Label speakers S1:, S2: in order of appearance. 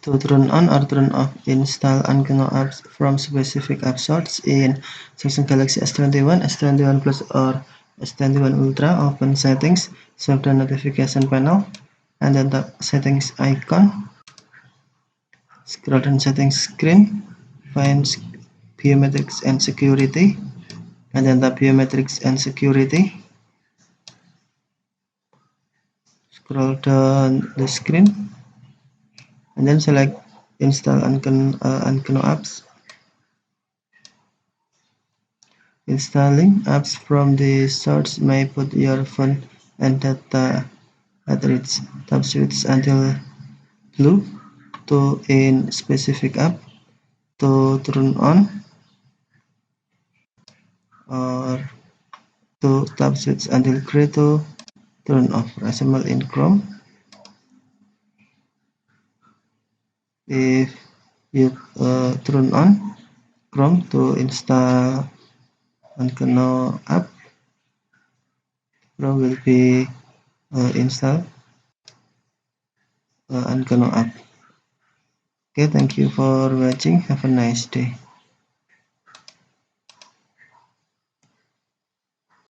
S1: To turn on or turn off, install unknown apps from specific app stores in Samsung Galaxy S21, S21 Plus, or S21 Ultra. Open Settings, select the notification panel, and then the Settings icon. Scroll down Settings screen, find Biometrics and Security, and then the Biometrics and Security. Scroll down the screen, and then select Install unknown apps. Installing apps from the source may put your phone and data at risk. Tap switch until blue to in specific app to turn on, or to tap switch until gray to turn off. For example, in Chrome, if you turn on Chrome to install unknown app, Chrome will be install unknown app. Okay, thank you for watching. Have a nice day.